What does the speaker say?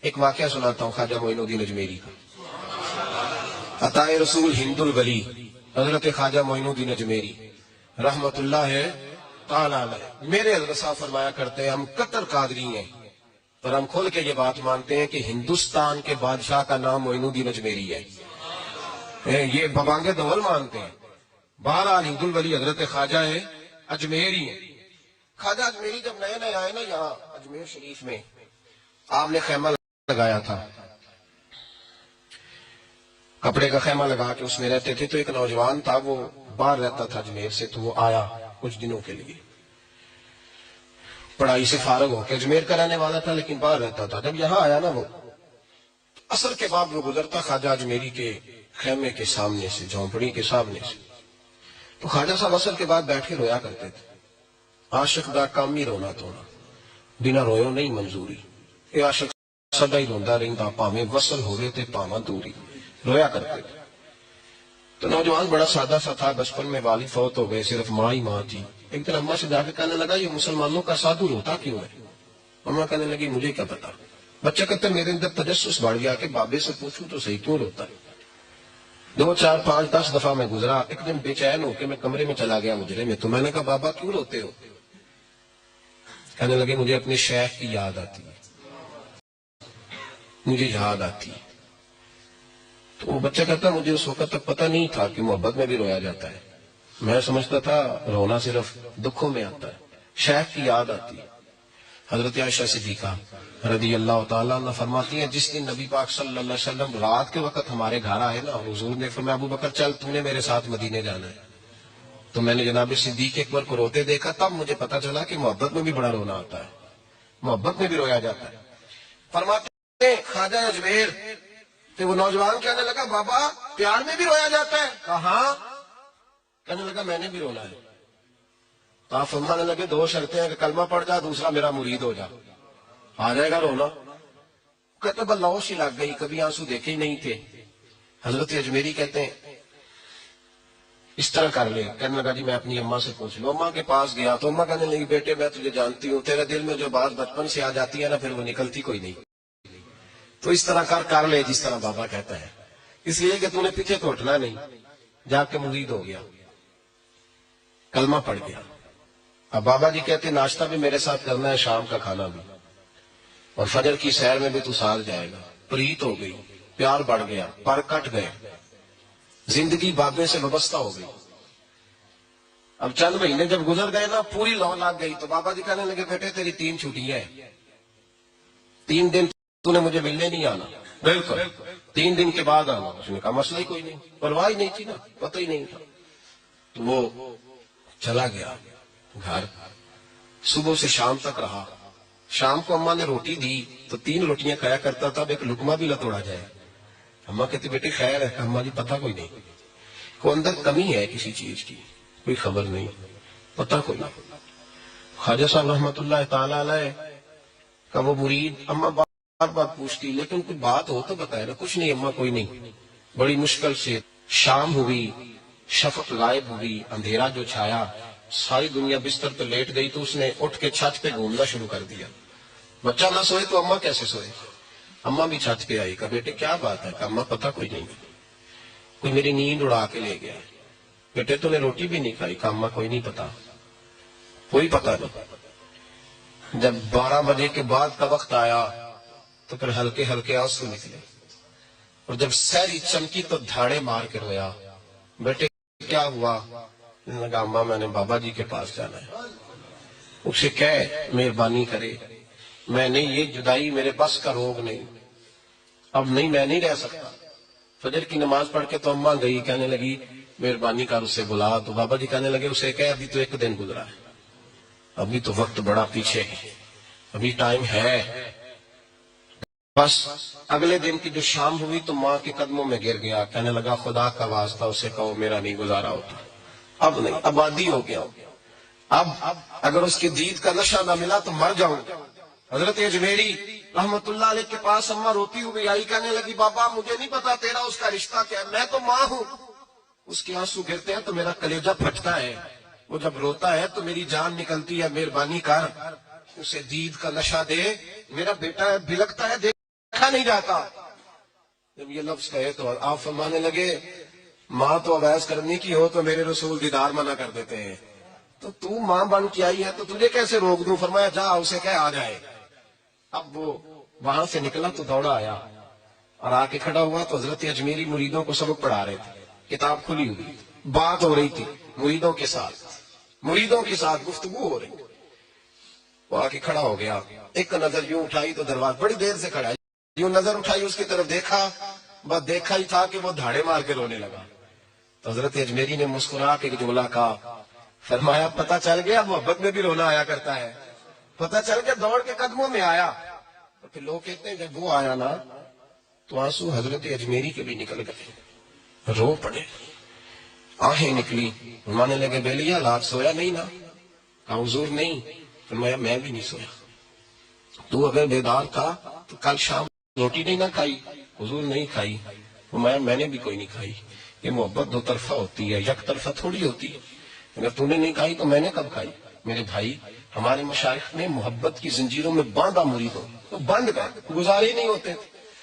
ایک واقعہ سناتا ہوں خواجہ معین الدین اجمیری کا. عطائے رسول ہند الولی حضرت خواجہ معین الدین اجمیری رحمت اللہ تعالی علیہ. میرے حضرت صاحب فرمایا کرتے ہیں ہم کتر قادری ہیں پر ہم کھول کے یہ بات مانتے ہیں کہ ہندوستان کے بادشاہ کا نام معین الدین اجمیری ہے. یہ ببانگ دول مانتے ہیں. بہرحال ہند الولی حضرت خواجہ ہے اجمیری ہیں. خواجہ اجمیری جب نئے نئے آئے نا یہاں اجمیر شریف میں آپ نے خیمہ لگایا تھا, کپڑے کا خیمہ لگا کے اس میں رہتے تھے. تو ایک نوجوان تھا وہ باہر رہتا تھا اجمیر سے, تو وہ آیا کچھ دنوں کے لیے, پڑھائی سے فارغ ہو کے اجمیر کا رہنے والا تھا لیکن باہر رہتا تھا. جب یہاں آیا نا وہ عصر کے بعد وہ گزرتا خواجہ اجمیری کے خیمے کے سامنے سے, جھونپڑی کے سامنے سے, تو خواجہ صاحب عصر کے بعد بیٹھ کے رویا کرتے تھے. عاشق دا کامی رونا تونا بنا رویوں نہیں منظوری, یہ عاشق سدا ہی روندا رہندا پاویں وصل ہوئے تے پاواں دوری, رویا کرتے تھے. تو نوجوان بڑا سادہ سا تھا, بچپن میں والد فوت ہو گئے, صرف ماں ہی ماں تھی. ایک دن اماں سے جا کے کہنے لگا یہ مسلمانوں کا سادھو روتا کیوں ہے؟ اماں کہنے لگی مجھے کیا پتا. بچہ کہتے میرے اندر تجسس بڑھ گیا کہ بابے سے پوچھوں تو صحیح کیوں روتا ہے. 2 4 5 10 دفعہ میں گزرا. ایک دن بے چین ہو کے میں کمرے میں چلا گیا مجرے میں, تو میں نے کہا بابا کیوں روتے ہو؟ کہنے لگے مجھے اپنے شیخ کی یاد آتی ہے, مجھے یاد آتی ہے. تو وہ بچہ کہتا مجھے اس وقت تک پتہ نہیں تھا کہ محبت میں بھی رویا جاتا ہے. میں سمجھتا تھا رونا صرف دکھوں میں آتا ہے. شیخ کی یاد آتی ہے. حضرت عائشہ صدیقہ رضی اللہ تعالیٰ عنہ فرماتی ہیں جس دن نبی پاک صلی اللہ علیہ وسلم رات کے وقت ہمارے گھر آئے نا, حضور نے فرمایا ابو بکر چل تو نے میرے ساتھ مدینے جانا ہے. تو میں نے جناب صدیق اکبر کو روتے دیکھا, تب مجھے پتا چلا کہ محبت میں بھی بڑا رونا آتا ہے, محبت میں بھی رویا جاتا ہے. فرماتے ہیں خواجہ اجمیر, تو وہ نوجوان کہنے لگا بابا پیار میں بھی رویا جاتا ہے؟ کہاں. کہنے لگا میں نے بھی رونا ہے. تو آپ فرمانے لگے 2 شرطیں ہیں کہ کلمہ پڑھ جا, دوسرا میرا مرید ہو جا, آ جائے گا رونا. کہتے بلوش ہی لگ گئی, کبھی آنسو دیکھے ہی نہیں تھے. حضرت اجمیری کہتے ہیں اس طرح کر لے. کہنے لگا جی میں اپنی اماں سے پوچھ لوں. اماں کے پاس گیا تو اماں کہنے لگی بیٹے میں تجھے جانتی ہوں, تیرے دل میں جو بات بچپن سے آ جاتی ہے نا پھر وہ نکلتی کوئی نہیں. تو اس طرح کر لے جس طرح بابا کہتا ہے, اس لیے کہ تو نے پیچھے تو ہٹنا نہیں. جا کے مرید ہو گیا, کلمہ پڑھ گیا. اب بابا جی کہتے ناشتہ بھی میرے ساتھ کرنا ہے, شام کا کھانا بھی, اور فجر کی سیر میں بھی تو ساتھ جائے گا. پریت ہو گئی, پیار بڑھ گیا, پر کٹ گئے, زندگی بابے سے وابستہ ہو گئی. اب چند مہینے جب گزر گئے نا پوری لو لگ گئی. تو بابا جی کہنے لگے بیٹے تیری 3 چھٹیاں ہیں, 3 دن تو نے مجھے ملنے نہیں آنا. بالکل 3 دن کے بعد آنا. اس نے کہا مسئلہ ہی کوئی نہیں, پرواہ ہی نہیں تھی نا, پتہ ہی نہیں تھا. تو وہ چلا گیا گھر, صبح سے شام تک رہا. شام کو اماں نے روٹی دی تو 3 روٹیاں کھایا کرتا تھا, اب ایک لقمہ بھی نہ توڑا جائے. اماں کہتی بیٹے خیر ہے. اماں جی پتہ کوئی نہیں, کو اندر کمی ہے کسی چیز کی, کوئی خبر نہیں, پتہ کوئی نہیں. خواجہ صاحب رحمت اللہ تعالی علیہ کا وہ مرید اماں بار بار پوچھتی لیکن کوئی بات ہو تو بتائے نا. کچھ نہیں اماں کوئی نہیں. بڑی مشکل سے شام ہوئی, شفق غائب ہوئی, اندھیرا جو چھایا, ساری دنیا بستر پہ لیٹ گئی, تو اس نے اٹھ کے چھت پہ گھومنا شروع کر دیا. بچہ نہ سوئے تو اماں کیسے سوئے. اماں بھی چھت پہ آئی, کہا بیٹے کیا بات ہے. کہا اماں پتہ کوئی نہیں, کوئی میری نیند اڑا کے لے گیا. بیٹے تو نے روٹی بھی نہیں کھائی. کہا اماں کوئی نہیں پتا, کوئی پتہ نہیں. جب 12 بجے کے بعد کا وقت آیا تو پھر ہلکے ہلکے آنسو نکلے, اور جب سحری چمکی تو دھاڑے مار کے رویا. بیٹے کیا ہوا؟ لگا اماں میں نے بابا جی کے پاس جانا ہے, اسے کہہ مہربانی کرے, میں نے یہ جدائی میرے بس کا روگ نہیں, اب نہیں میں نہیں رہ سکتا. فجر کی نماز پڑھ کے تو اماں گئی, کہنے لگی مہربانی کر اسے بلا. تو بابا جی کہنے لگے اسے کہہ ابھی تو 1 دن گزرا ہے, ابھی تو وقت بڑا پیچھے ہے, ابھی ٹائم ہے. بس اگلے دن کی جو شام ہوئی تو ماں کے قدموں میں گر گیا, کہنے لگا خدا کا واسطہ اسے کہو میرا نہیں گزارا ہوتا, اب نہیں, اب عادی ہو گیا, اب اگر اس کی دید کا نشہ نہ ملا تو مر جاؤں. حضرت اجمیری رحمت اللہ علیہ کے پاس اماں روتی ہوئی آئی, کہنے لگی بابا مجھے نہیں پتا تیرا اس کا رشتہ کیا ہے, میں تو ماں ہوں. اس کے آنسو گرتے ہیں تو میرا کلیجہ پھٹتا ہے, وہ جب روتا ہے تو میری جان نکلتی ہے. مہربانی کر اسے دید کا نشہ دے, میرا بیٹا ہے بلکتا ہے, دیکھ رکھا نہیں جاتا. جب یہ لفظ کہے تو آپ فرمانے لگے ماں تو اویس کرنی کی ہو تو میرے رسول دیدار منع کر دیتے ہیں, تو ماں بن کے آئی ہے تو تجھے کیسے روک دوں. فرمایا جا اسے کہے آ جائے. اب وہ وہاں سے نکلا تو دوڑا آیا اور آ کے کھڑا ہوا تو حضرت اجمیری مریدوں کو سبق پڑھا رہے تھے, کتاب کھلی ہوئی, بات ہو رہی تھی مریدوں کے ساتھ گفتگو ہو رہی. وہ آ کے کھڑا ہو گیا, ایک نظر یوں اٹھائی تو دروازہ, بڑی دیر سے کھڑا ہے, یوں نظر اٹھائی اس کی طرف دیکھا, بس دیکھا ہی تھا کہ وہ دھاڑے مار کے رونے لگا. تو حضرت اجمیری نے مسکرا کے ایک جملہ کہا, فرمایا پتہ چل گیا محبت میں بھی رونا آیا کرتا ہے. پتہ چل گیا, دوڑ کے قدموں میں آیا. تو پھر لوگ کہتے ہیں جب وہ آیا نا تو آنسو حضرت اجمیری کے بھی نکل گئے, رو پڑے, آہیں نکلی. فرمانے لگے بیلیا رات سویا نہیں نا؟ کہا حضور نہیں. فرمایا میں بھی نہیں سویا. تو اگر بیدار تھا تو کل شام روٹی نہیں نہ کھائی؟ حضور نہیں کھائی. فرمایا میں نے بھی کوئی نہیں کھائی. یہ محبت دو طرفہ ہوتی ہے, یک طرفہ تھوڑی ہوتی ہے. اگر تو نے نہیں کھائی تو میں نے کب کھائی؟ میرے بھائی, ہمارے مشائخ نے محبت کی زنجیروں میں باندھا مریدوں, تو بند کر گزارے نہیں ہوتے تھے.